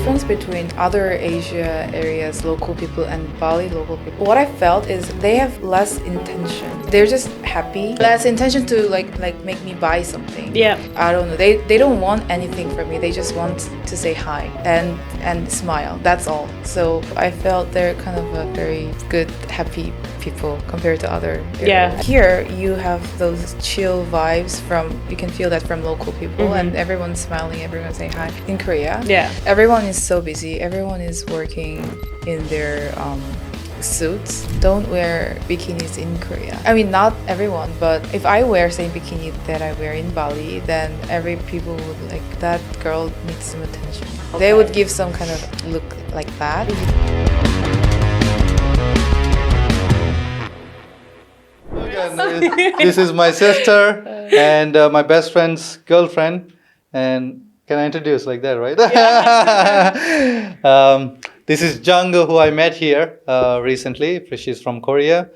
difference between other Asia areas local people and Bali local people, what I felt is they have less intention. They're just happy. Less intention to like make me buy something. Yeah. I don't know. They don't want anything from me. They just want to say hi and smile. That's all. So I felt they're kind of a very good, happy people compared to other areas. Yeah. Here you have those chill vibes you can feel that from local people, and everyone's smiling, everyone's saying hi. In Korea, everyone is so busy. Everyone is working in their suits. Don't wear bikinis in Korea. I mean, not everyone, but if I wear same bikini that I wear in Bali, then every people would like, that girl needs some attention. They would give some kind of look like that. This is my sister and my best friend's girlfriend. And can I introduce like that, right? This is Jung, who I met here recently. She's from Korea.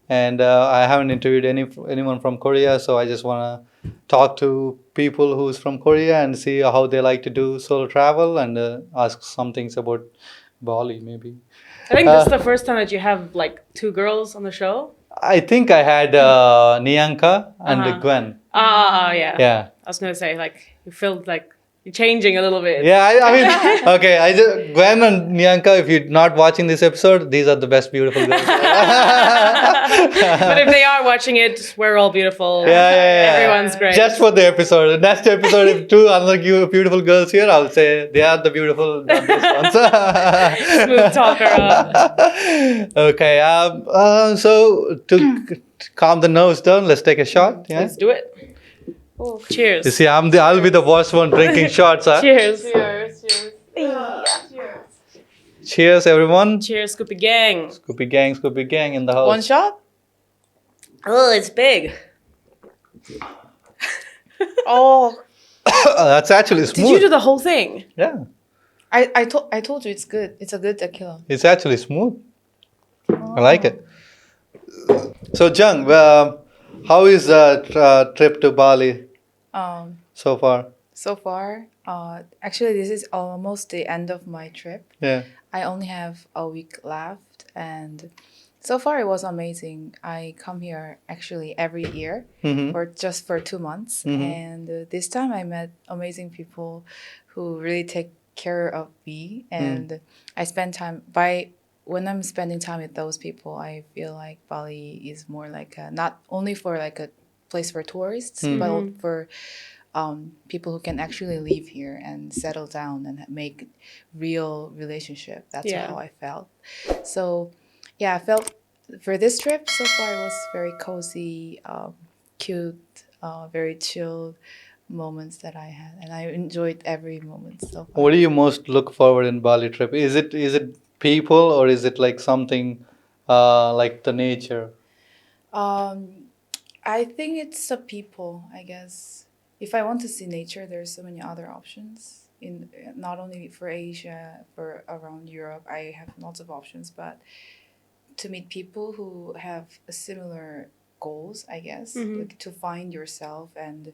And I haven't interviewed anyone from Korea, so I just want to talk to people who's from Korea and see how they like to do solo travel and ask some things about Bali, maybe. I think this is the first time that you have like two girls on the show. I think I had Nianka and Gwen. Yeah. Yeah. I was gonna say like you feel like you're changing a little bit. Yeah, I mean, okay. Gwen and Nianka, if you're not watching this episode, these are the best beautiful girls. But if they are watching it, we're all beautiful. Yeah. Everyone's great. Just for the episode. The next episode, if two unlike you beautiful girls here, I'll say they are the beautiful, not this ones. Smooth talker. Okay. So to calm the nerves down, let's take a shot. Yeah. Let's do it. Oh, cheers. You see, I'll be the worst one drinking shots. Huh? Cheers. Cheers. Cheers, everyone. Cheers, Scoopy gang. Scoopy gang in the house. One shot? Oh, it's big. Oh, That's actually smooth. Did you do the whole thing? Yeah. I told you it's good. It's a good tequila. It's actually smooth. I like it. So, Jung, how is the trip to Bali so far? So far, actually, this is almost the end of my trip. Yeah. I only have a week left, and so far it was amazing. I come here actually every year or just for 2 months, and this time I met amazing people who really take care of me, and I spend time when I'm spending time with those people, I feel like Bali is more like not only for like a place for tourists, but for people who can actually live here and settle down and make real relationship. That's how I felt. So yeah, I felt for this trip so far it was very cozy, cute, very chilled moments that I had, and I enjoyed every moment so far. What do you most look forward in Bali trip? Is it people, or is it like something like the nature? I think it's the people, I guess. If I want to see nature, there's so many other options. In not only for Asia, for around Europe, I have lots of options. But to meet people who have a similar goals, I guess, like to find yourself and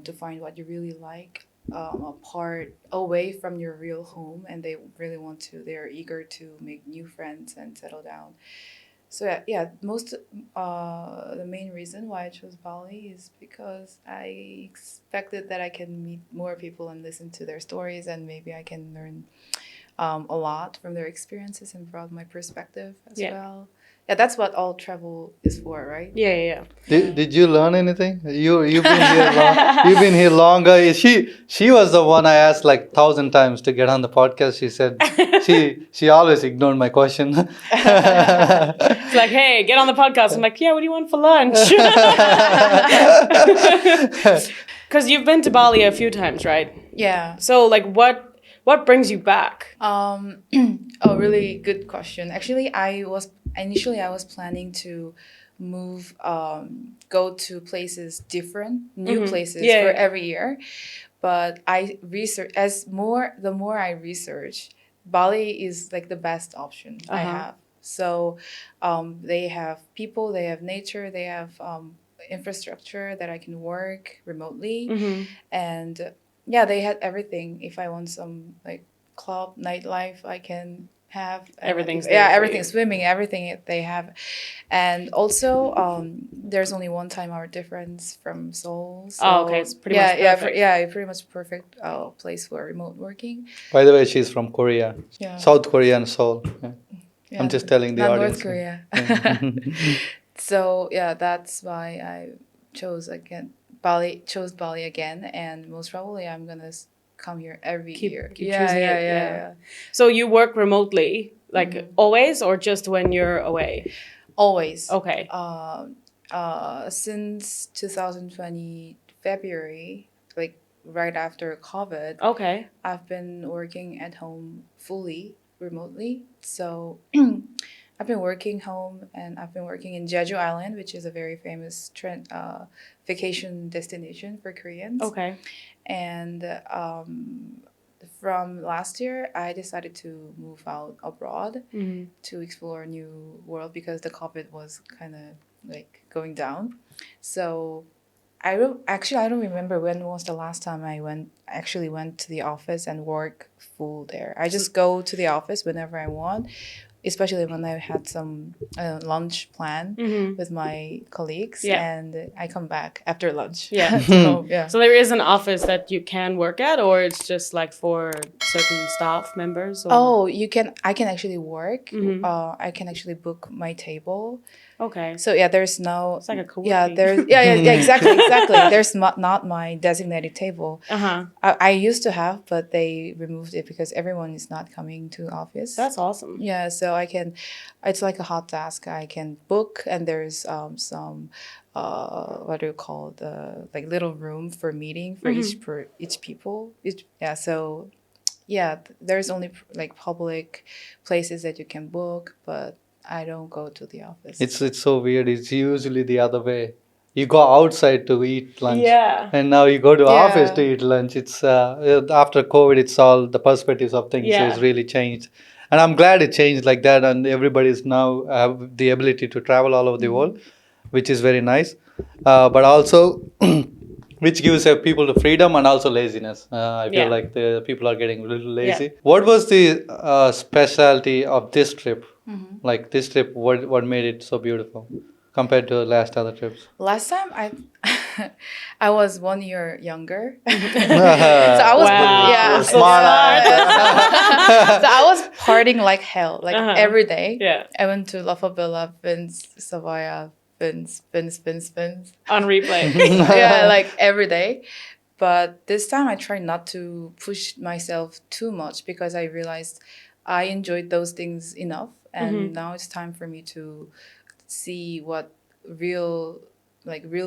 to find what you really like, apart, away from your real home, and they're eager to make new friends and settle down. So the main reason why I chose Bali is because I expected that I can meet more people and listen to their stories, and maybe I can learn a lot from their experiences and broaden my perspective as well. Yeah, that's what all travel is for, right? Yeah. Did you learn anything? You've been here long. You've been here longer. She was the one I asked like 1,000 times to get on the podcast. She said she always ignored my question. It's like, hey, get on the podcast. I'm like, yeah, what do you want for lunch? Because you've been to Bali a few times, right? Yeah. So like what brings you back? A really good question. Actually, I was planning to move, go to places different, new places for every year. But I research the more I research, Bali is like the best option I have. So they have people, they have nature, they have infrastructure that I can work remotely, and yeah, they had everything. If I want some like club nightlife I can have. Everything's there yeah, for everything, you. swimming, everything they have. And also, there's only 1 time hour difference from Seoul, so Oh, okay, it's pretty much perfect. pretty much perfect place for remote working. By the way, she's from Korea, Yeah, South Korea and Seoul. Yeah. yeah, I'm just telling the not audience. North Korea. Yeah. So yeah, that's why I chose Bali again, and most probably I'm gonna come here every year. Keep Yeah, choosing yeah, it. yeah, Yeah. yeah. So you work remotely, like always, or just when you're away? Always. Okay. Since 2020 February, like right after COVID, Okay. I've been working at home fully remotely. So I've been working home, and I've been working in Jeju Island, which is a very famous vacation destination for Koreans. Okay. And from last year, I decided to move out abroad to explore a new world because the COVID was kind of like going down. So I don't remember when was the last time I went to the office and work full there. I just go to the office whenever I want, especially when I had some lunch plan with my colleagues, Yeah. and I come back after lunch. Yeah. to home. Yeah. So there is an office that you can work at, or it's just like for certain staff members? Or? Oh, you can. I can actually work. I can actually book my table. Okay. So yeah, there's no. It's like a co-working. Yeah, there's exactly. There's not my designated table. I used to have, but they removed it because everyone is not coming to office. That's awesome. Yeah, so I can. It's like a hot desk. I can book, and there's some. What do you call the like little room for meeting for each people. Yeah, so yeah, there's only like public places that you can book, but I don't go to the office. It's so weird. It's usually the other way. You go outside to eat lunch, Yeah. and now you go to Yeah. office to eat lunch. It's after COVID, it's all the perspectives of things Yeah. has really changed, and I'm glad it changed like that. And everybody's now have the ability to travel all over the world, which is very nice. But also, which gives people the freedom and also laziness. I feel Yeah. like the people are getting a little lazy. What was the specialty of this trip? Like this trip, what made it so beautiful compared to last other trips? Last time I was 1 year younger, so I was Wow. yeah So Smart. so I was partying like hell, like every day. Yeah. I went to La Favela, Vince, Savaya, Vince. On replay. Yeah, like every day. But this time I tried not to push myself too much because I realized I enjoyed those things enough, and now it's time for me to see what real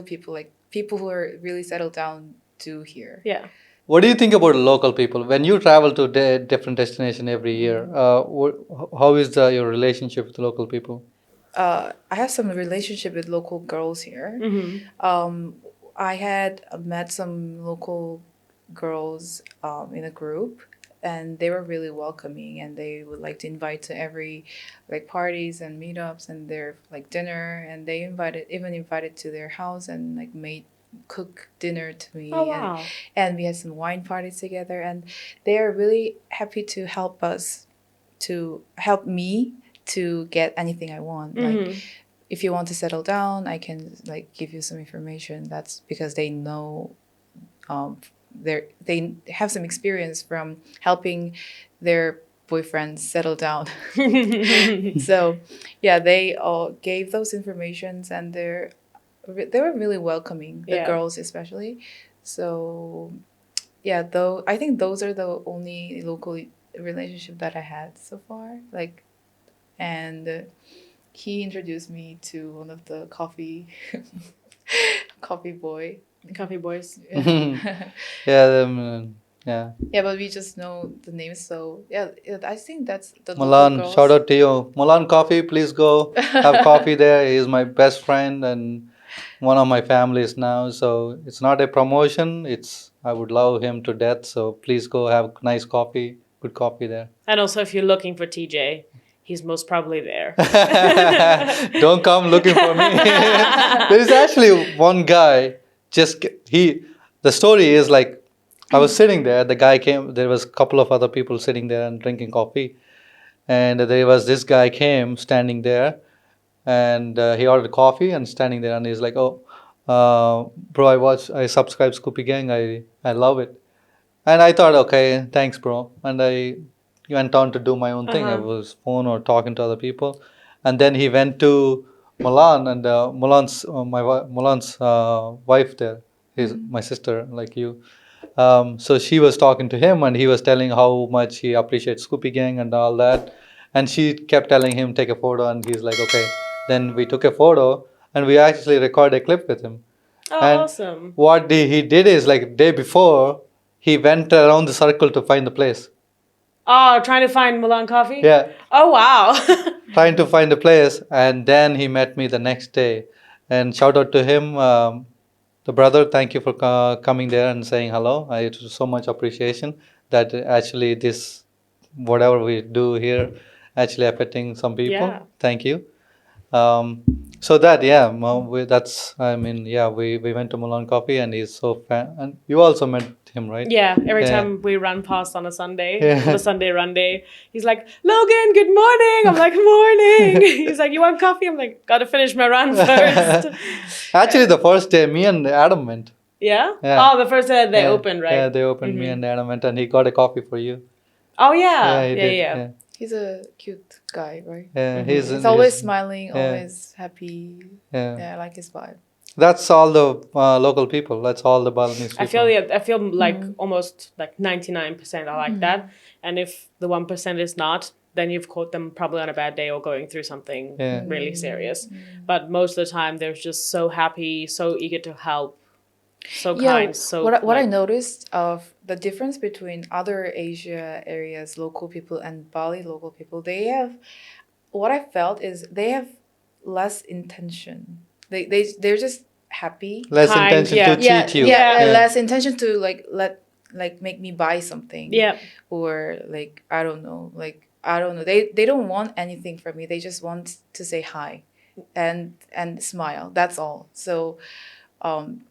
people, like people who are really settled down, do here. Yeah. What do you think about local people? When you travel to different destination every year, how is your relationship with local people? I have some relationship with local girls here. I had met some local girls in a group, and they were really welcoming, and they would like to invite to every like parties and meetups and their like dinner, and they invited to their house and like cook dinner to me. Oh, wow. And we had some wine parties together, and they are really happy to help me to get anything I want. Like if you want to settle down, I can like give you some information. That's because they know they have some experience from helping their boyfriends settle down. So yeah, they all gave those informations, and they were really welcoming, the girls especially. So yeah, though I think those are the only local relationship that I had so far. Like, and he introduced me to one of the coffee boy. Coffee boys. Yeah. Yeah. Yeah, but we just know the names, so yeah, I think that's the local Milan, girls. shout out to you. Milan Coffee, please go have coffee there. He's my best friend and one of my families now. So it's not a promotion. I would love him to death. So please go have nice coffee, good coffee there. And also, if you're looking for TJ, he's most probably there. Don't come looking for me. There is actually one guy. The story is like I was sitting there. The guy came. There was a couple of other people sitting there and drinking coffee, and there was this guy came standing there, and he ordered coffee and standing there, and he's like, "Oh, bro, I subscribe Scoopy Gang. I love it." And I thought, okay, thanks, bro. And I went on to do my own thing. I was phone or talking to other people, and then he went to Milan, and Milan's wife there, his my sister, like you. So she was talking to him, and he was telling how much he appreciates Scoopy Gang and all that. And she kept telling him take a photo, and he's like, okay. Then we took a photo, and we actually recorded a clip with him. Oh, And awesome. what he did is like day before, he went around the circle to find the place. Oh, trying to find Milan coffee? Yeah, Oh, wow. trying to find the place, and then he met me the next day. And shout out to him, the brother. Thank you for coming there and saying hello. It was so much appreciation that actually this whatever we do here actually affecting some people. Yeah. Thank you. Um, so that yeah, that's I mean yeah, we went to Mulan Coffee and he's so fan. And you also met him, right? Yeah, every Yeah. time we run past on a Sunday, Yeah. on the Sunday run day, he's like, Logan, good morning. I'm like, morning. He's like, you want coffee? I'm like, gotta finish my run first. Actually, the first day, me and Adam went. Yeah? Yeah. Oh, the first day they Yeah. opened, right? Yeah, they opened. Me and Adam went, and he got a coffee for you. Oh, yeah. he Yeah, did. yeah. He's a cute guy, right? Yeah, He's always smiling, always happy. Yeah. Yeah, I like his vibe. That's all the local people. That's all the Balinese people. I feel like almost like 99% are like that. And if the 1% is not, then you've caught them probably on a bad day or going through something really serious. But most of the time, they're just so happy, so eager to help, so kind. So what I noticed of the difference between other Asia areas local people and Bali local people, they have what I felt is they have less intention. They're just happy. Less Kind, intention yeah. to cheat you. Yeah. Less intention to make me buy something. yeah. Or like I don't know. They don't want anything from me. They just want to say hi and smile. That's all. So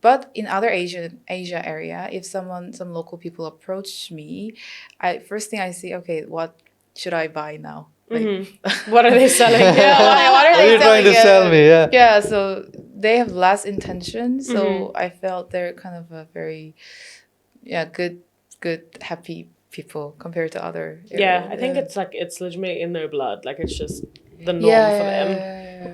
but in other Asia area, if some local people approach me, first thing I see, okay, what should I buy now? Like, What are they selling? yeah, what are What are they you trying to selling? sell me? Yeah. Yeah, so they have less intention. So I felt they're kind of a very, good, happy people compared to other. Yeah, I think it's like it's legitimately in their blood. Like it's just the norm for them.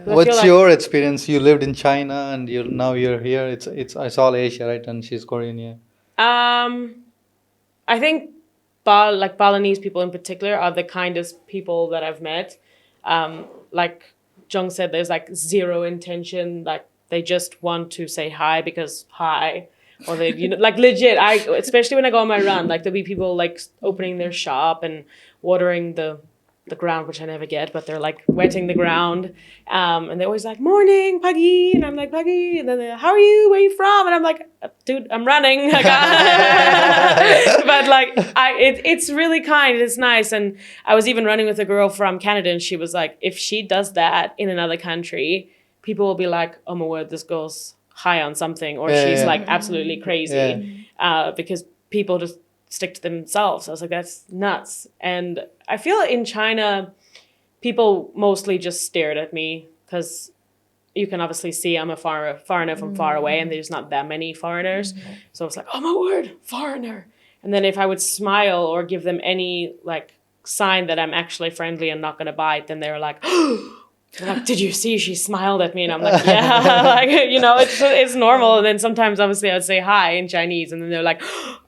I What's feel like- your experience? You lived in China and now you're here. It's all Asia, right? And she's Korean, yeah. I think Balinese people in particular are the kindest people that I've met. Like Jung said, there's like zero intention. Like they just want to say hi because hi, or they like legit. Especially when I go on my run, like there'll be people like opening their shop and watering the ground, which I never get, but they're like wetting the ground. And they're always like, morning, Puggy. And I'm like, Puggy. And then they're, how are you? Where are you from? And I'm like, dude, I'm running. Like, but like, it's really kind. It's nice. And I was even running with a girl from Canada, and she was like, if she does that in another country, people will be like, oh my word, this girl's high on something, or she's like absolutely crazy. Because people just stick to themselves. I was like, that's nuts. And I feel in China, people mostly just stared at me because you can obviously see I'm a foreigner from far away, and there's not that many foreigners. So it's like, oh my word, foreigner. And then if I would smile or give them any like sign that I'm actually friendly and not going to bite, then they're like, they're like, did you see she smiled at me? And I'm like, yeah, like, it's normal. And then sometimes obviously I'd say hi in Chinese, and then they're like,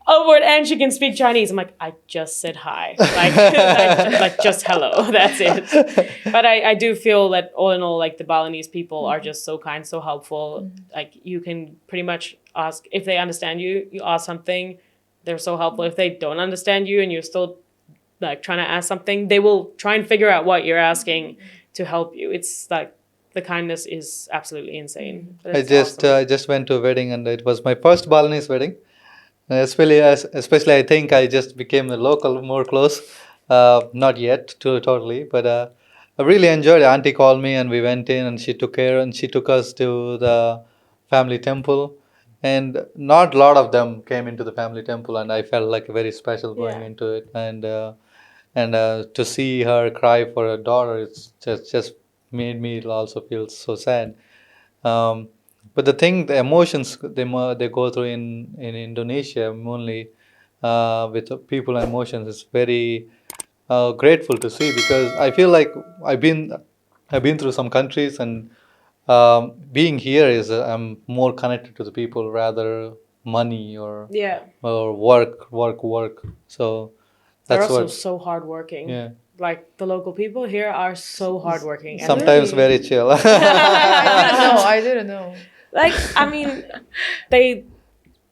oh, word, and she can speak Chinese. I'm like, I just said hi, like just hello. That's it. But I do feel that all in all, like the Balinese people are just so kind, so helpful. Like you can pretty much ask if they understand you. You ask something, they're so helpful. If they don't understand you and you're still like trying to ask something, they will try and figure out what you're asking to help you. It's like the kindness is absolutely insane. But it's awesome. I just went to a wedding, and it was my first Balinese wedding. Especially, I think I just became the local more close. Not yet, totally, but I really enjoyed it. Auntie called me, and we went in, and she took us to the family temple, and not a lot of them came into the family temple, and I felt like very special going Yeah. into it, and to see her cry for her daughter, it's just made me also feel so sad. Um, but the thing, the emotions they go through in Indonesia mainly with people and emotions is very grateful to see, because I feel like I've been I've been through some countries, and being here is I'm more connected to the people rather money Yeah. or work. So They're that's also what, so hardworking. yeah. Like the local people here are so hardworking. And Sometimes really, very chill. I didn't know. like, I mean, they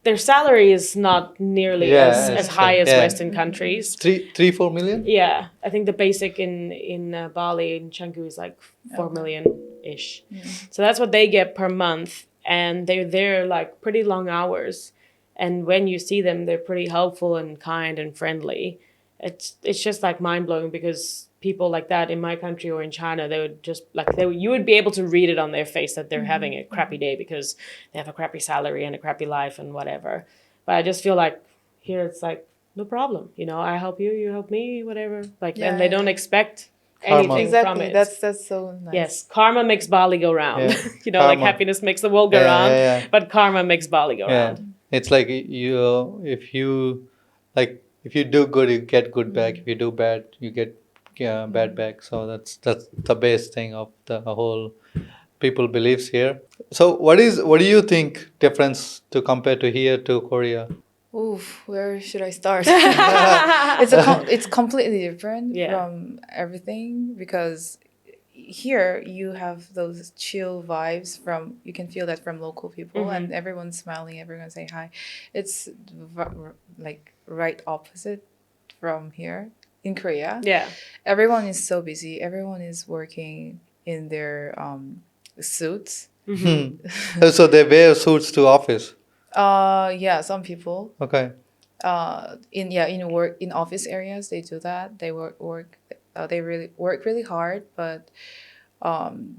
their salary is not nearly Yeah, as it's high as yeah. Western countries. 4 million. Yeah, I think the basic in Bali in Canggu is like 4 million ish. So that's what they get per month, and they're there like pretty long hours. And when you see them, they're pretty helpful and kind and friendly. It's just like mind blowing, because people like that in my country or in China, they would just like you would be able to read it on their face that they're having a crappy day because they have a crappy salary and a crappy life and whatever. But I just feel like here it's like no problem, I help you, you help me, whatever. Like, Yeah, and they don't yeah. expect Karma. anything from Exactly. it. That's so nice. Yes, karma makes Bali go round. Yeah. Like Karma. happiness makes the world go Yeah, round, yeah. but karma makes Bali go Yeah, round. it's like if you do good, you get good back. If you do bad, you get bad back. So that's the best thing of the whole people beliefs here. So what do you think difference to compare to here to Korea? Oof, where should I start? It's completely different Yeah. from everything, because here you have those chill vibes from, you can feel that from local people, and everyone's smiling, everyone's saying hi. It's like right opposite from here in Korea. Yeah. Everyone is so busy. Everyone is working in their suits. So they wear suits to office. Yeah, some people. Okay. In office areas they do that. They they really work really hard, but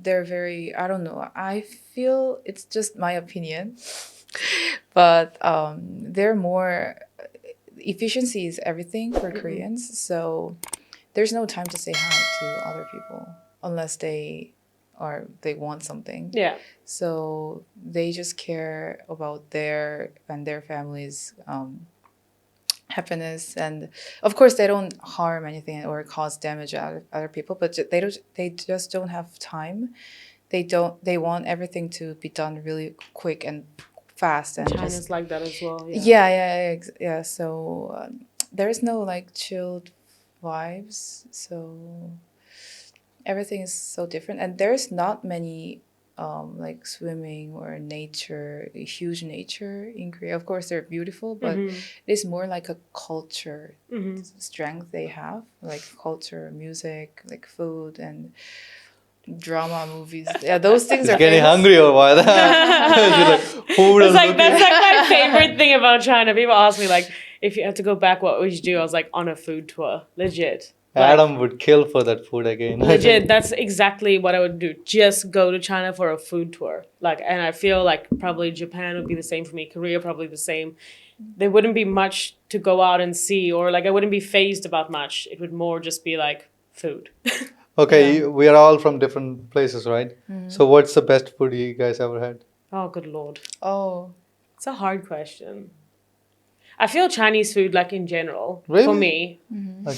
they're very, I don't know, I feel it's just my opinion, but they're more, efficiency is everything for Koreans, so there's no time to say hi to other people unless they want something. Yeah. So they just care about their and their families' happiness, and of course they don't harm anything or cause damage to other people, but they just don't have time. They want everything to be done really quick and fast, and China's just like that as well. yeah. So there is no like chilled vibes, so everything is so different, and there's not many like swimming or huge nature in Korea. Of course they're beautiful, but it is more like a culture strength they have, like culture, music, like food and drama, movies. Yeah, those things It's are getting famous. hungry or what? You're like, food It's is like looking- that's like my favorite thing about China. People ask me like, if you had to go back, what would you do? I was like, on a food tour, legit. Like, Adam would kill for that food again. legit, that's exactly what I would do. Just go to China for a food tour. Like, and I feel like probably Japan would be the same for me. Korea probably the same. There wouldn't be much to go out and see, or like I wouldn't be phased about much. It would more just be like food. Okay, Yeah. we are all from different places, right? So what's the best food you guys ever had? Oh, good lord, Oh, it's a hard question. I feel Chinese food, like in general, for Really? me. Like-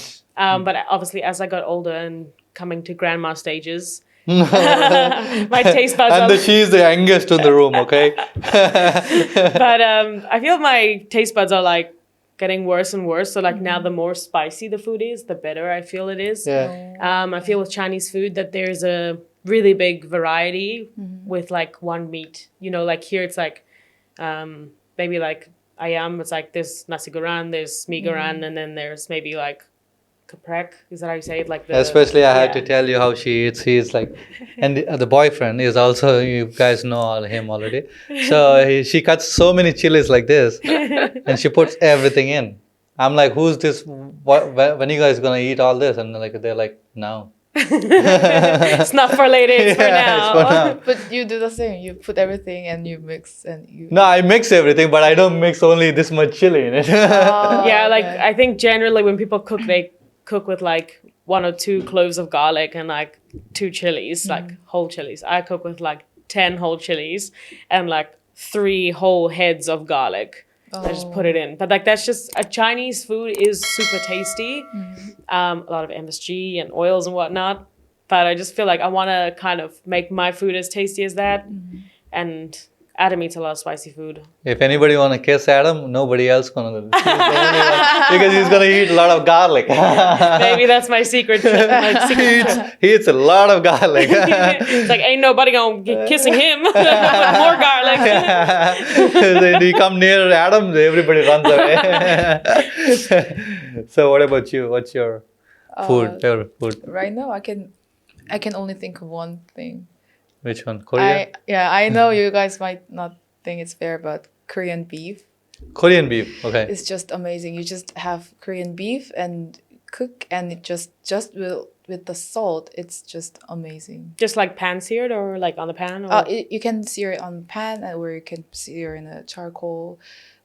But obviously, as I got older and coming to grandma stages, my taste buds and are. she's the youngest in the room, okay? But I feel my taste buds are like getting worse and worse. So like now, the more spicy the food is, the better I feel it is. Yeah. I feel with Chinese food that there's a really big variety with like one meat. Like here it's like maybe like ayam. It's like there's nasi goreng, there's mee goreng, and then there's maybe like caprek. Is that how you say it? Like the Especially, I had yeah. to tell you how she eats. He's like, and the boyfriend is also, you guys know him already. So she cuts so many chilies like this, and she puts everything in. I'm like, who's this? When are you guys gonna eat all this? And like they're like, no. It's not for ladies for Yeah, it's now. for now. But you do the same. You put everything and you mix and you. No, I mix everything, but I don't mix only this much chili in it. Oh, Yeah, like okay. I think generally when people cook, they cook with like 1 or 2 cloves of garlic and like 2 chilies, like whole chilies. I cook with like 10 whole chilies and like 3 whole heads of garlic. I just put it in. But like that's just a Chinese food is super tasty. A lot of MSG and oils and whatnot. But I just feel like I want to kind of make my food as tasty as that. And Adam eats a lot of spicy food. If anybody want to kiss Adam, nobody else gonna. He's the only one, because he's gonna eat a lot of garlic. Maybe that's my secret. He eats a lot of garlic. It's like ain't nobody gonna get kissing him. More garlic. Then you come near Adam, everybody runs away. So what about you? What's your favorite food? Right now, I can only think of one thing. Which one? Korea? I know you guys might not think it's fair, but Korean beef Korean beef. Okay. is just amazing. You just have Korean beef and cook, and it just with the salt, it's just amazing. Just like pan seared or like on the pan? Or? You can sear it on pan, or you can sear in a charcoal.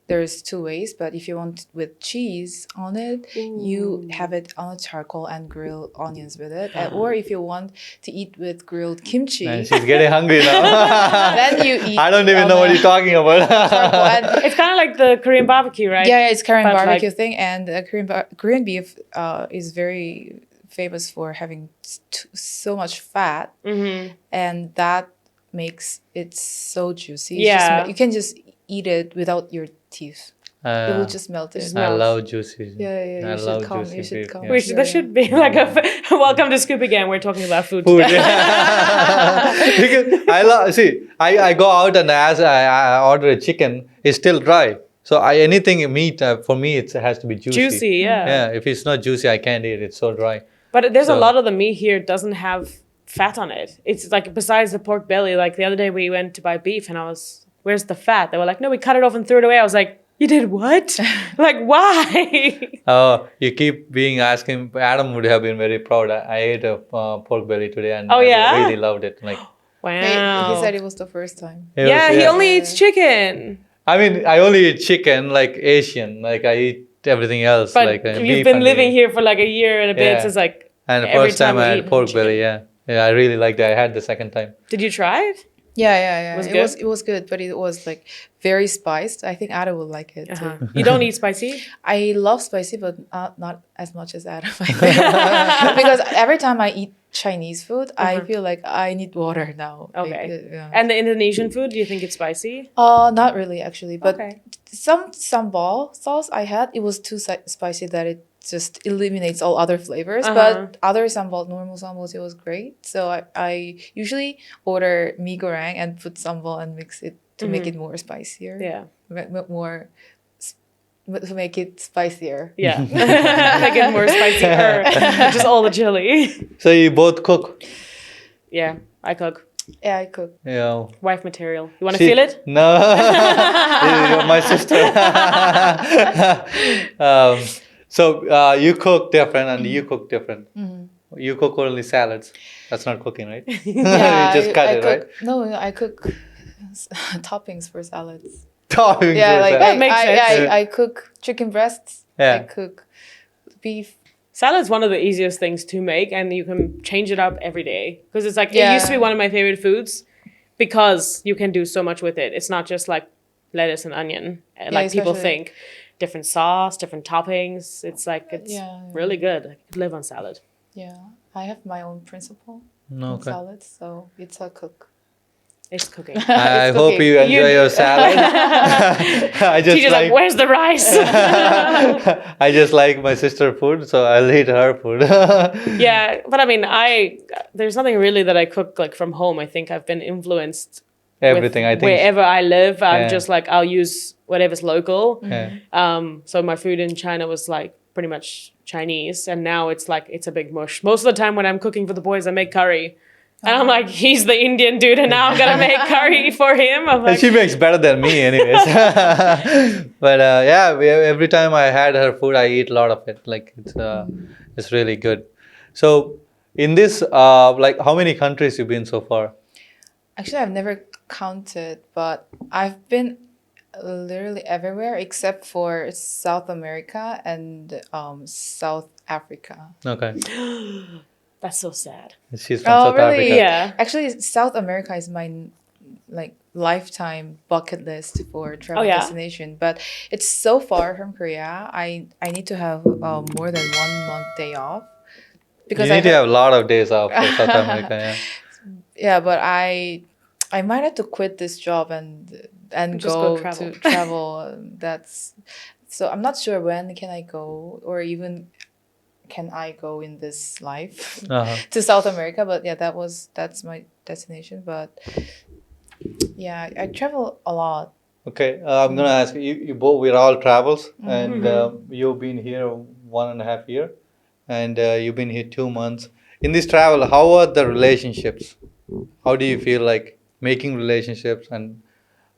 There's 2 ways, but if you want with cheese on it, you have it on a charcoal and grill onions with it. Or if you want to eat with grilled kimchi, And she's getting hungry now. then you eat. I don't even on know what a you're talking about. charcoal. And It's kind of like the Korean barbecue, right? yeah, it's Korean But, barbecue like- thing, and Korean beef is very famous for having so much fat, and that makes it so juicy. Yeah. You can just eat it without your teeth. It will just melt it. I love juicy. Yeah, I you should love come. juicy You should beef, come. yeah. Which there should be like a welcome to Scoopy again. We're talking about food. Food. today. Because I love. See, I go out and I order a chicken. It's still dry. So anything meat for me it has to be juicy. Juicy, yeah. Yeah. If it's not juicy, I can't eat it. It's so dry. But there's a So- lot of the meat here doesn't have fat on it. It's like besides the pork belly. Like the other day we went to buy beef and I was, where's the fat? They were like, no, we cut it off and threw it away. I was like, you did what? Like why? Oh, you keep being asking. Adam would have been very proud. I ate a pork belly today and Oh, I yeah? really loved it. Like, Wow. He said it was the first time. it was- yeah, he only eats chicken. I mean, I only eat chicken, like Asian. Like I eat everything else. But like you've beef been and living meat. here for like a year and a bit. Yeah. So it's like And the every first time we I eat had pork chicken. belly, yeah. Yeah, I really liked it. I had the second time. Did you try it? Yeah. Was it good? was good, but it was like very spiced. I think Adam would like it too. You don't eat spicy? I love spicy, but not as much as Adam. I think. Because every time I eat Chinese food, I feel like I need water now. Okay. Yeah. And the Indonesian food, do you think it's spicy? Not really actually, but Okay. some sambal sauce I had, it was too spicy that it just eliminates all other flavors. But other sambal, normal sambals, it was great. So I usually order mee goreng and put sambal and mix it to make it more spicier. Yeah. To make it spicier. Yeah. Make it more spicier. Just all the chili. So you both cook? Yeah, I cook. Yeah, I cook. Yeah. Wife material. You want to feel it? No. You're my sister. So you cook different and you cook different. You cook only salads. That's not cooking, right? Yeah, you just cut I it, cook, right? No, I cook toppings for salads. Toppings Yeah, for like salad. That makes sense. I cook chicken breasts. Yeah. I cook beef. Salad's one of the easiest things to make, and you can change it up every day. Because it's like, it Yeah. used to be one of my favorite foods because you can do so much with it. It's not just like lettuce and onion, like people especially- think. Different sauce, different toppings. It's like, it's Yeah. really good. I could live on salad. Yeah, I have my own principle in Okay. salads, so it's a cook. It's cooking. I It's hope cooking. you enjoy You- your salad. I just She's like, where's the rice? I just like my sister food, so I'll eat her food. Yeah, but I mean, there's nothing really that I cook like from home. I think I've been influenced Everything, I think. wherever I live. I'm Yeah. just like, I'll use whatever's local. Yeah. So my food in China was like pretty much Chinese, and now it's like it's a big mush. Most of the time when I'm cooking for the boys, I make curry. And I'm like, he's the Indian dude, and now I'm gonna make curry for him. I'm And like, she makes better than me, anyways. But yeah, every time I had her food, I eat a lot of it. Like it's really good. So In this, like, how many countries you been so far? Actually, I've never counted, but I've been literally everywhere except for South America and South Africa. Okay, That's so sad. she's from Oh, South really? Africa. Yeah. Actually, South America is my like lifetime bucket list for Oh travel yeah. destination, but it's so far from Korea. I need to have more than 1 month day off You because I need to heard. have a lot of days off for South America. Yeah. Yeah, but I might have to quit this job and Just go go travel. to travel. That's so I'm not sure when can I go or even can I go in this life Uh-huh. to South America. But yeah, that's my destination. But yeah, I travel a lot. Okay, I'm gonna ask you. You both, we're all travels, and Mm-hmm. you've been here 1.5 year, and you've been here 2 months. In this travel, how are the relationships? How do you feel like making relationships, and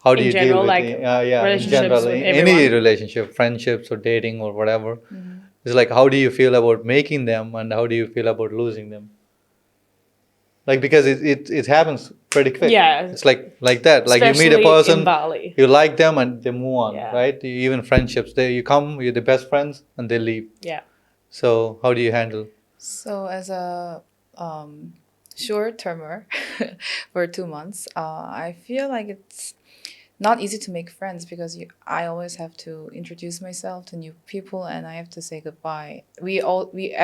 how do In you deal general, with like the, yeah, in relationships general, with any everyone. relationship, friendships or dating or whatever? Mhm. It's like, how do you feel about making them, and how do you feel about losing them? Like, because it happens pretty quick. Yeah, It's like that. Like, you meet a especially in person, Bali. you like them, and they move on, Yeah. right? Even friendships, they you come, you're the best friends, and they leave. Yeah. So how do you handle? So as a um, short termer for 2 months, I feel like it's not easy to make friends because I always have to introduce myself to new people and I have to say goodbye.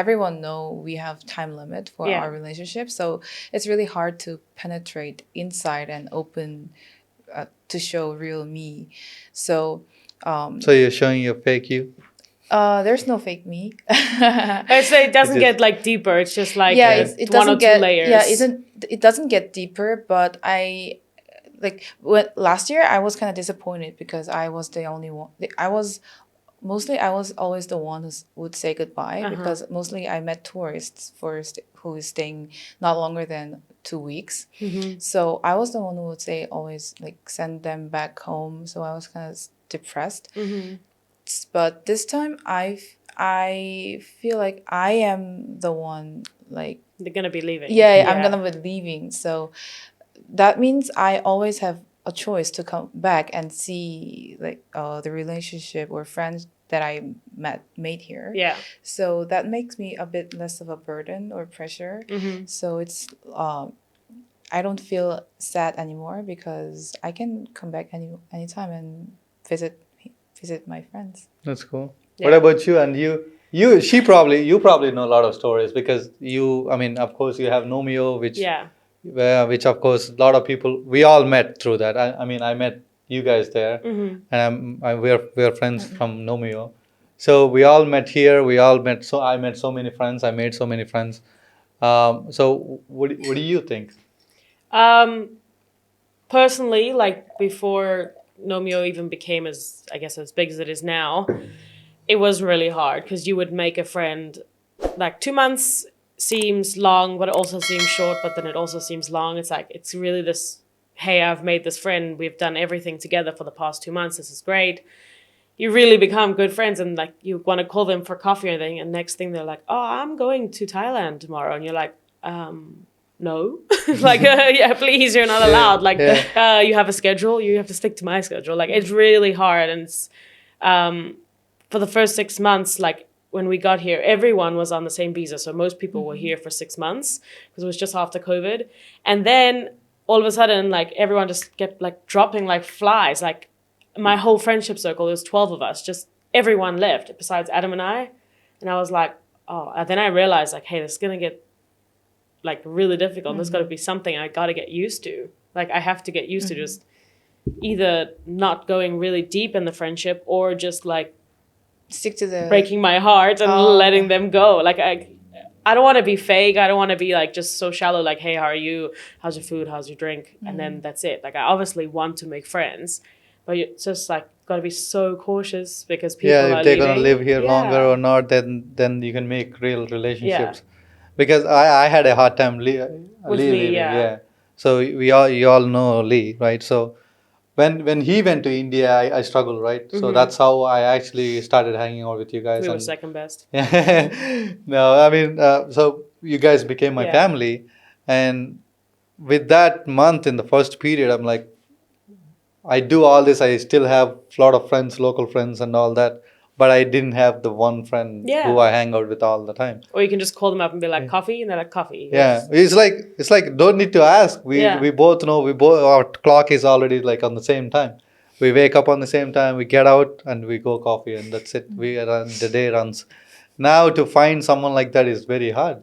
Everyone know we have time limit for Yeah. our relationship, so it's really hard to penetrate inside and open to show real me. So So you're showing your fake you. there's no fake me. So it It's doesn't just get like deeper. It's just like Yeah, yeah. it one or doesn't two get yeah layers. it doesn't get deeper, but I like when last year I was kind of disappointed because I was the only one. I was always the one would say goodbye Uh-huh. because mostly I met tourists who is staying not longer than 2 weeks. Mm-hmm. So I was the one who would say always like send them back home. So I was kind of depressed. Mm-hmm. But this time I feel like I am the one like They're gonna be leaving. yeah, I'm Yeah. gonna be leaving. So that means I always have a choice to come back and see like the relationship or friends that I made here. Yeah. So that makes me a bit less of a burden or pressure. Mm-hmm. So it's I don't feel sad anymore because I can come back anytime and visit my friends. That's cool. What Yeah. about you? And you probably know a lot of stories because you, I mean, of course, you have Nomeo, Yeah. which of course a lot of people we all met through that. I mean, I met you guys there, Mm-hmm. and we're friends from Nomeo. So we all met here. We all met. So I met so many friends. I made so many friends. So what do you think? Um, personally, like before Nomeo even became as I guess as big as it is now, it was really hard because you would make a friend. Like 2 months seems long, but it also seems short. But then it also seems long. It's like it's really this. Hey, I've made this friend. We've done everything together for the past 2 months. This is great. You really become good friends, and like you want to call them for coffee or anything. And next thing they're like, "Oh, I'm going to Thailand tomorrow," and you're like, no, like yeah, please, you're not allowed. Like Yeah. you have a schedule. You have to stick to my schedule. Like it's really hard, and it's for the first 6 months, like when we got here, everyone was on the same visa. So most people were here for 6 months because it was just after COVID. And then all of a sudden, like everyone just kept like dropping like flies. Like my whole friendship circle, there was 12 of us, just everyone left besides Adam and I. And I was like, oh, and then I realized like, hey, this is going to get like really difficult. There's got to be something I got to get used to. Like I have to get used to just either not going really deep in the friendship or just like Stick to the breaking my heart and Oh, letting okay. them go. Like I don't want to be fake. I don't want to be like just so shallow. Like, hey, how are you? How's your food? How's your drink? And then that's it. Like I obviously want to make friends, but it's just like got to be so cautious because people Yeah, are if they're gonna leaving. live here longer Yeah. or not, then you can make real Yeah. relationships. Because I had a hard time With Lee Lee, leaving. yeah. Yeah, so you all know Lee, right? So when he went to India, I struggled, right? So that's how I actually started hanging out with you guys. We were And second best. yeah, no, I mean, so you guys became my family. And with that month in the first period, I'm like, I do all this. I still have a lot of friends, local friends, and all that. But I didn't have the one friend who I hang out with all the time. Or you can just call them up and be like, coffee, and they're like, coffee. Yeah, it's like don't need to ask. We both know, we both, our clock is already like on the same time. We wake up on the same time. We get out and we go coffee, and that's it. We run, the day runs. Now to find someone like that is very hard.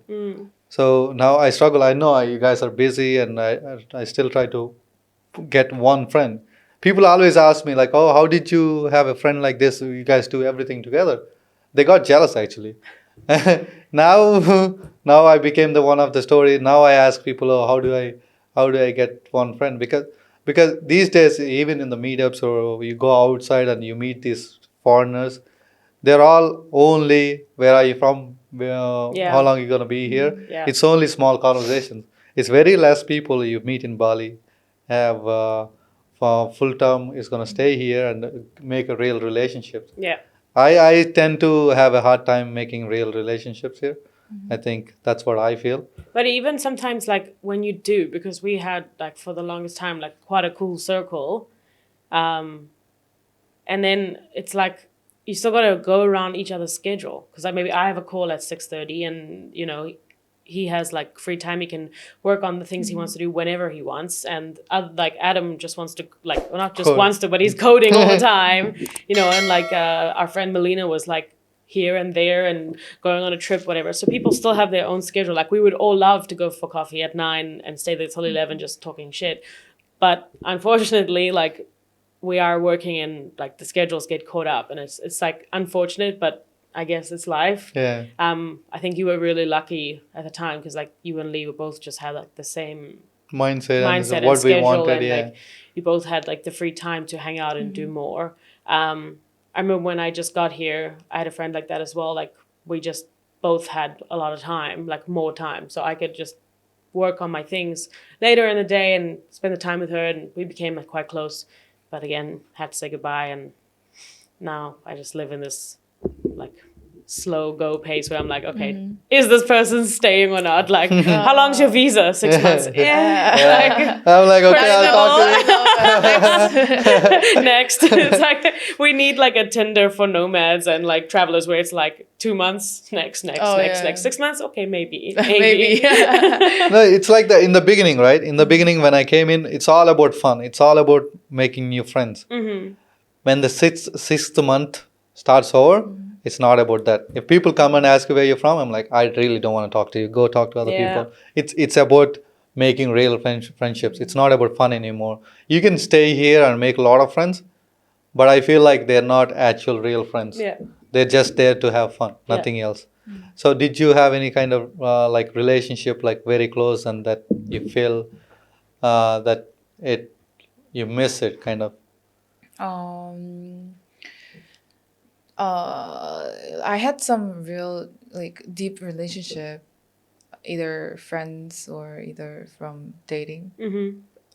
So now I struggle. I know you guys are busy, and I still try to get one friend. People always ask me like, "Oh, how did you have a friend like this? You guys do everything together." They got jealous actually. Now, now I became the one of the story. Now I ask people, "Oh, how do I get one friend?" Because these days, even in the meetups or you go outside and you meet these foreigners, they're all only where are you from? How long are you gonna be here? Yeah. It's only small conversations. It's very less people you meet in Bali have for full term is gonna stay here and make a real relationship. Yeah. I tend to have a hard time making real relationships here. I think that's what I feel. But even sometimes, like when you do, because we had like for the longest time like quite a cool circle, and then it's like you still got to go around each other's schedule. Because like maybe I have a call at 6:30, and he has like free time. He can work on the things he wants to do whenever he wants, and like Adam just wants to like, well, not just Code. wants to, but he's coding all the time, and like our friend Melina was like here and there and going on a trip, whatever. So people still have their own schedule. Like we would all love to go for coffee at 9 and stay there till 11 just talking shit. But unfortunately, like we are working and like the schedules get caught up, and it's like unfortunate, but I guess it's life. Yeah. I think you were really lucky at the time because like you and Lee both just had like the same Mindset and and what we schedule, wanted. and Yeah. like you both had like the free time to hang out and do more. I remember when I just got here, I had a friend like that as well. Like we just both had a lot of time, like more time, so I could just work on my things later in the day and spend the time with her, and we became like quite close. But again, had to say goodbye, and now I just live in this like slow go pace where I'm like, okay, is this person staying or not? Like, how long's your visa? 6 months. Yeah. I'm like, okay, I'll talk to you. Next. It's like we need like a Tinder for nomads and like travelers where it's like 2 months, next, 6 months. Okay, maybe. Maybe. No, it's like in the beginning, right? In the beginning, when I came in, it's all about fun. It's all about making new friends. When the sixth month starts over, it's not about that. If people come and ask you where you're from, I'm like, I really don't want to talk to you. Go talk to other people. It's about making real friendships. It's not about fun anymore. You can stay here and make a lot of friends, but I feel like they're not actual real friends. Yeah. They're just there to have fun, nothing else. So did you have any kind of like relationship, like very close, and that you feel that you miss it kind of? Um, I had some real like deep relationship, either friends or either from dating.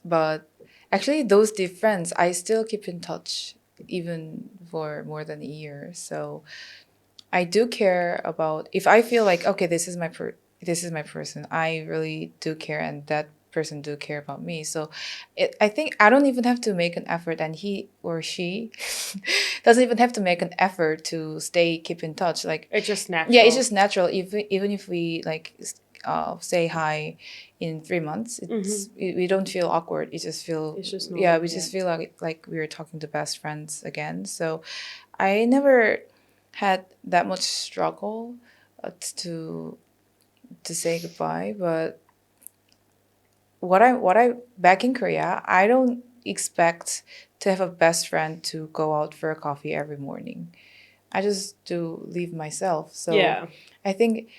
But actually, those deep friends, I still keep in touch even for more than a year. So I do care about if I feel like okay, this is my person. I really do care, and that person do care about me. So I think I don't even have to make an effort, and he or she doesn't even have to make an effort to keep in touch. Like it's just natural. Yeah, it's just natural. Even if we like say hi in 3 months, we don't feel awkward. It just feel just normal, just feel like we were talking to best friends again. So I never had that much struggle to say goodbye. But what I back in Korea, I don't expect to have a best friend to go out for a coffee every morning. I just do leave myself. So I think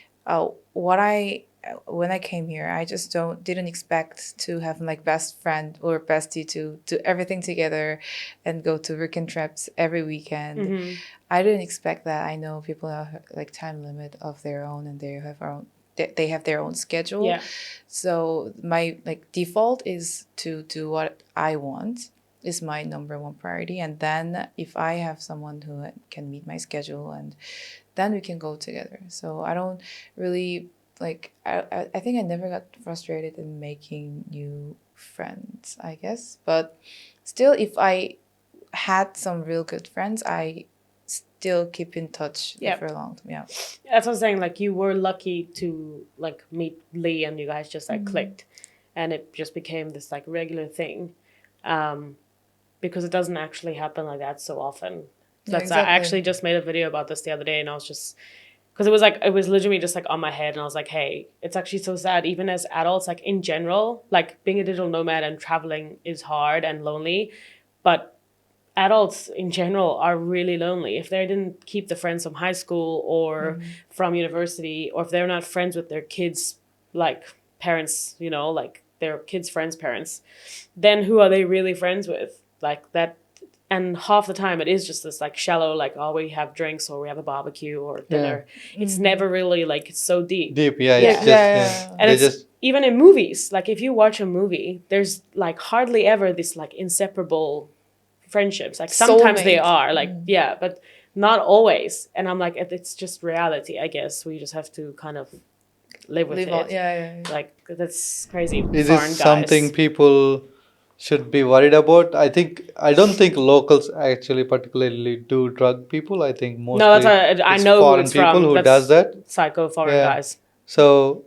when I came here, I just didn't expect to have like best friend or bestie to do everything together and go to weekend trips every weekend. I didn't expect that. I know people have like time limit of their own, and they have their own schedule. Yeah. So my like default is to do what I want, is my number one priority, and then if I have someone who can meet my schedule, and then we can go together. So I don't really like I think I never got frustrated in making new friends, I guess. But still, if I had some real good friends, I still keep in touch Yeah. for a long time. Yeah. That's what I'm saying. Like, you were lucky to like meet Lee, and you guys just like clicked, and it just became this like regular thing, because it doesn't actually happen like that so often. Yeah, I actually exactly. just made a video about this the other day, and I was just, because it was literally just like on my head, and I was like, hey, it's actually so sad. Even as adults, like in general, like being a digital nomad and traveling is hard and lonely, but adults in general are really lonely if they didn't keep the friends from high school or from university, or if they're not friends with their kids, like parents, you know, like their kids friends parents, then who are they really friends with? Like that. And half the time it is just this like shallow, like, oh, we have drinks or we have a barbecue or dinner. It's never really like so deep. Deep, yeah. Yeah. It's just Yeah. And they it's just even in movies, like if you watch a movie, there's like hardly ever this like inseparable friendships. Like sometimes they Soulmate. are like, yeah, but not always. And I'm like, it's just reality, I guess. We just have to kind of live with Live on. it. Yeah. Like, that's crazy. is Foreign this guys. something people should be worried about? I don't think locals actually particularly do drug people. I think mostly No, that's I it's know who foreign it's people from. who That's does that. psycho foreign Yeah. guys. So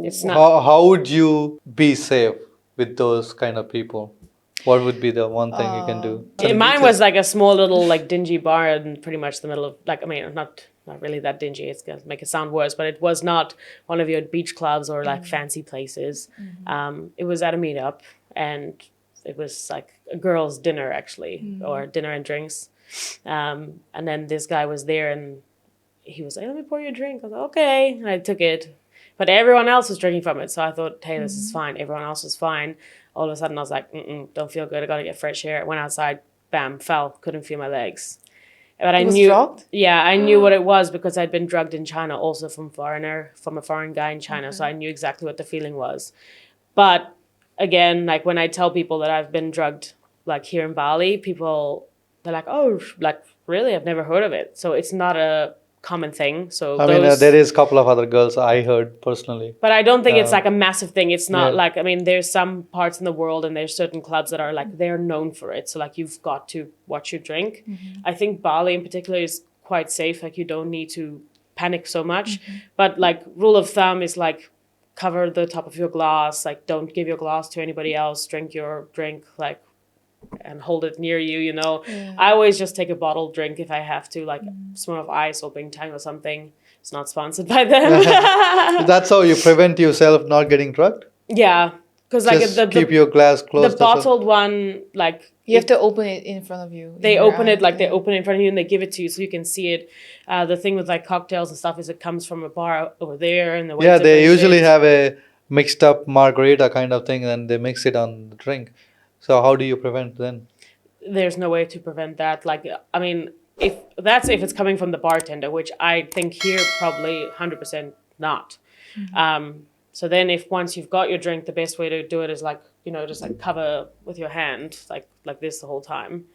It's not. how would you be safe with those kind of people? What would be the one thing you can do? Mine was like a small little like dingy bar in pretty much the middle of, like, I mean, not really that dingy. It's gonna make it sound worse, but it was not one of your beach clubs or like fancy places. It was at a meetup, and it was like a girls' dinner actually, or dinner and drinks. And then this guy was there, and he was like, "Let me pour you a drink." I was like, "Okay," and I took it. But everyone else was drinking from it, so I thought, "Hey, this is fine." Everyone else was fine. All of a sudden, I was like, "Don't feel good. I gotta get fresh air." Went outside, bam, fell, couldn't feel my legs. But I It was knew, drugged? yeah, I knew what it was because I'd been drugged in China, also from a foreign guy in China. So I knew exactly what the feeling was. But again, like when I tell people that I've been drugged, like here in Bali, people, they're like, "Oh, like really? I've never heard of it." So it's not a common thing. So I mean, there is a couple of other girls I heard personally. but I don't think it's like a massive thing. It's not yeah. like, I mean, there's some parts in the world and there's certain clubs that are like, they're known for it. So like you've got to watch your drink. I think Bali in particular is quite safe. Like you don't need to panic so much. But like rule of thumb is like cover the top of your glass. Like don't give your glass to anybody else. Drink your drink like and hold it near you, you know. I always just take a bottled drink if I have to, like Smirnoff Ice or Bingtang or something. It's not sponsored by them. That's how you prevent yourself not getting drugged. Yeah, because like Just keep your glass the closed. bottled one, like You have to open it in front of you. in they your open it, eye, like they open it in front of you and they give it to you so you can see it. The thing with like cocktails and stuff is it comes from a bar over there, and the Yeah, waiter they brings usually it. have a mixed up margarita kind of thing, and they mix it on the drink. So how do you prevent then? There's no way to prevent that. Like, I mean, if it's coming from the bartender, which I think here probably 100% not. So then if once you've got your drink, the best way to do it is like, you know, just like cover with your hand, like this the whole time.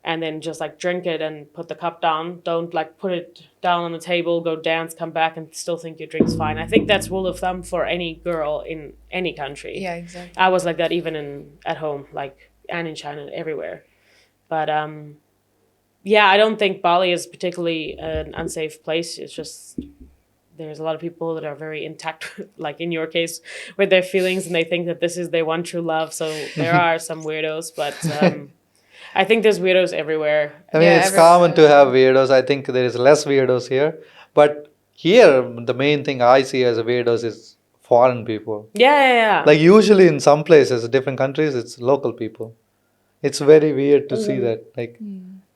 And then just like drink it and put the cup down. Don't like put it down on the table, go dance, come back and still think your drink's fine. I think that's rule of thumb for any girl in any country. Yeah, exactly. I was like that even at home, like, and in China, everywhere. But yeah, I don't think Bali is particularly an unsafe place. It's just there's a lot of people that are very intact, like in your case, with their feelings, and they think that this is their one true love. So there are some weirdos, but I think there's weirdos everywhere. I mean, Yeah, it's common to have weirdos. I think there is less weirdos here, but here the main thing I see as weirdos is foreign people. Yeah. Like usually in some places, different countries, it's local people. It's very weird to see that. Like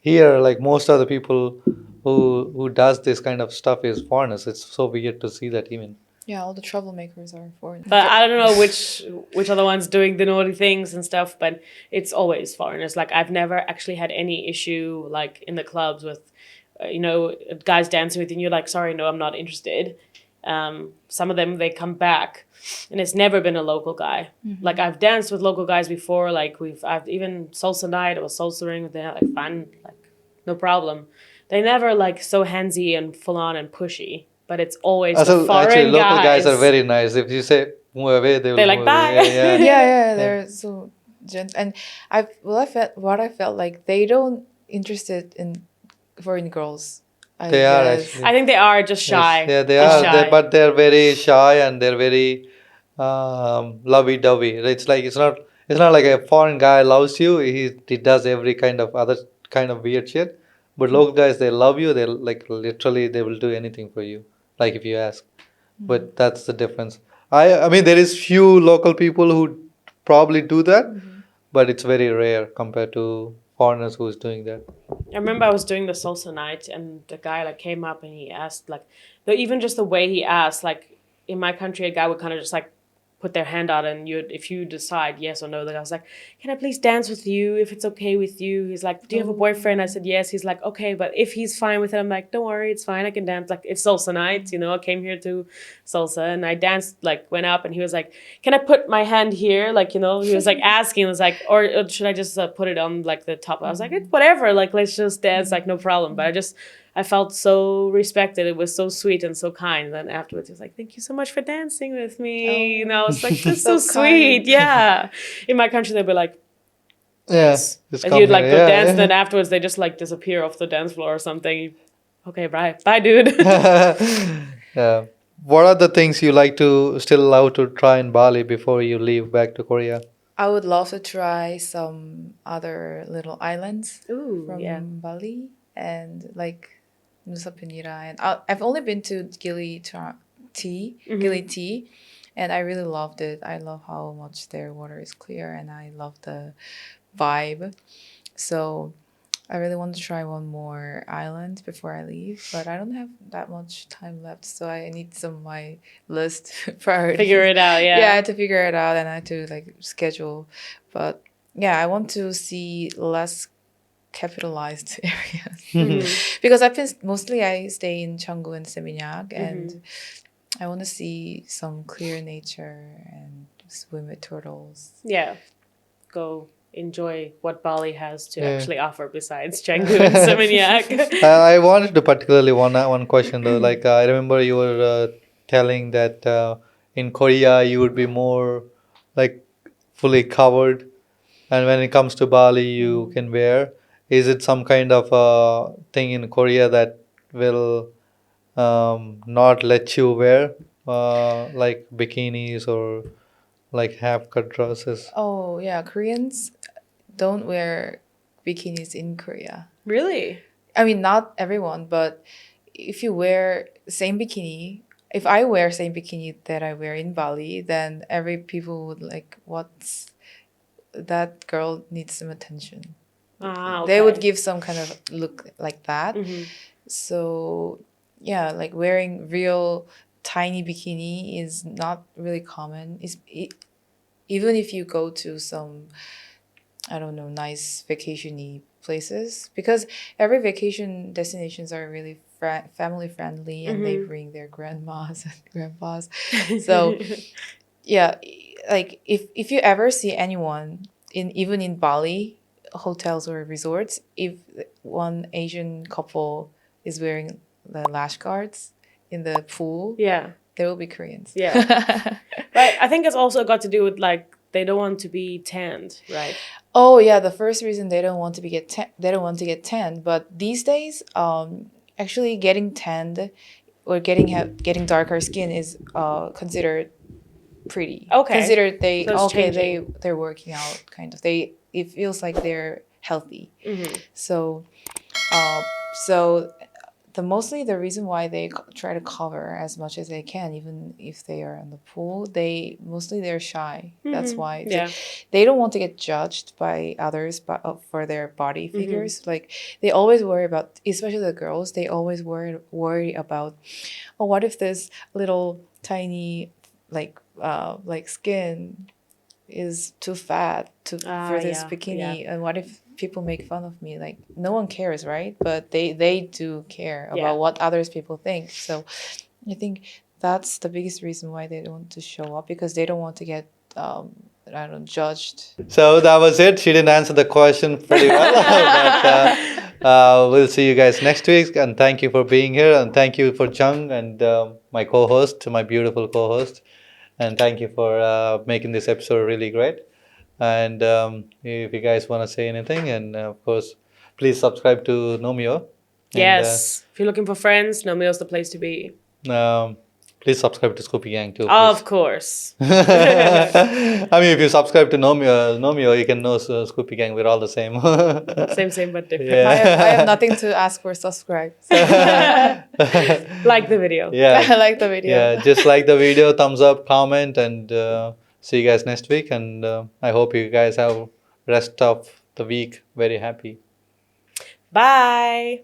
here, like most of the people who does this kind of stuff is foreigners. It's so weird to see that even. Yeah, all the troublemakers are foreigners. But I don't know which are the ones doing the naughty things and stuff, but it's always foreigners. Like I've never actually had any issue like in the clubs with, you know, guys dancing with you and you're like, sorry, no, I'm not interested. Some of them, they come back and it's never been a local guy. Like I've danced with local guys before, like I've even salsa night or salsa ring with them, like fun, like no problem. They never like so handsy and full on and pushy. but it's always the So actually, foreign local guys are guys. very nice. If you say move away, they will They're like, move away. bye. Yeah, Yeah, yeah. yeah, they're so and I felt like they don't interested in foreign girls, I They are guess. I actually. think they are just Yes, shy. yeah, they Just are. Oh. shy. But they're very shy and they're very lovey-dovey. It's like it's not like a foreign guy loves you. He does every kind of other kind of weird shit. But local guys, they love you. They like literally they will do anything for you. Like if you ask. But that's the difference. I mean there is few local people who probably do that, but it's very rare compared to foreigners who's doing that. I remember I was doing the salsa night, and the guy like came up and he asked like, even just the way he asked, like in my country, a guy would kind of just like put their hand out, and if you decide yes or no, the guy was like, "Can I please dance with you if it's okay with you?" He's like, "Do you have a boyfriend?" I said yes. He's like, "Okay, but if he's fine with it," I'm like, "Don't worry, it's fine. I can dance. Like it's salsa night, you know. I came here to salsa, and I danced. Like went up, and he was like, "Can I put my hand here?" Like he was like asking, was like, or should I just put it on like the top? I was like, whatever. Like let's just dance. Like no problem. But I felt so respected. It was so sweet and so kind. Then afterwards, he was like, "Thank you so much for dancing with me." You know, it's like that's so So sweet. kind. Yeah. In my country, they'd be like, Yeah, "Thanks," just and come you'd here. like go dance, and Yeah. then afterwards they just like disappear off the dance floor or something. Okay, bye, dude. Yeah. What are the things you like to still allow to try in Bali before you leave back to Korea? I would love to try some other little islands Ooh, yeah. from Bali and like Nusa Penida, and I've only been to Gili Tea, and I really loved it. I love how much their water is clear, and I love the vibe. So I really want to try one more island before I leave, but I don't have that much time left, so I need some of my list priorities. Figure it out, yeah. Yeah, to figure it out, and I have to like schedule. But yeah, I want to see less capitalized areas because mostly I stay in Canggu and Seminyak, and I want to see some clear nature and swim with turtles. Yeah. Go enjoy what Bali has to Yeah. actually offer besides Canggu and Seminyak. I wanted to particularly one question though. Like I remember you were telling that in Korea you would be more like fully covered, and when it comes to Bali you can wear. Is it some kind of thing in Korea that will not let you wear like bikinis or like half cut dresses? Oh yeah, Koreans don't wear bikinis in Korea. Really? I mean, not everyone, but if you wear same bikini, if I wear same bikini that I wear in Bali, then every people would like, what's that girl needs some attention. Ah, okay. They would give some kind of look like that. Mm-hmm. So yeah, like wearing real tiny bikini is not really common. Even if you go to some, I don't know, nice vacation-y places, because every vacation destinations are really family friendly, and they bring their grandmas and grandpas. So yeah, like if you ever see anyone even in Bali hotels or resorts, if one Asian couple is wearing the lash guards in the pool, Yeah. they will be Koreans. Yeah. But I think it's also got to do with like they don't want to be tanned, right? Oh yeah, the first reason they don't want to they don't want to get tanned, but these days, actually getting tanned or getting darker skin is considered pretty. Okay. Considered So it's changing. they're working out kind of. It feels like they're healthy. So, uh, so the reason why they try to cover as much as they can, even if they are in the pool, they're shy. That's why Yeah. they don't want to get judged by others, but for their body figures. Like they always worry about, especially the girls. They always worry about, oh, what if this little tiny like skin is too fat for this Yeah, bikini, and what if people make fun of me? Like no one cares, right? But they do care about what others people think. So I think that's the biggest reason why they don't want to show up, because they don't want to get I don't know, judged. So that was it. She didn't answer the question pretty well, but We'll see you guys next week. And thank you for being here. And thank you for Jung and my co-host, my beautiful co-host. And thank you for making this episode really great. And if you guys want to say anything, and of course, please subscribe to Nomio. Yes. If you're looking for friends, Nomio's the place to be. Please subscribe to Scoopy Gang too. Of course. I mean, if you subscribe to Nomio, you can know Scoopy Gang. We're all the same. Same, but different. Yeah. I have nothing to ask for subscribe. Like the video. Yeah. I like the video. Yeah, just like the video, thumbs up, comment, and see you guys next week. And I hope you guys have rest of the week very happy. Bye.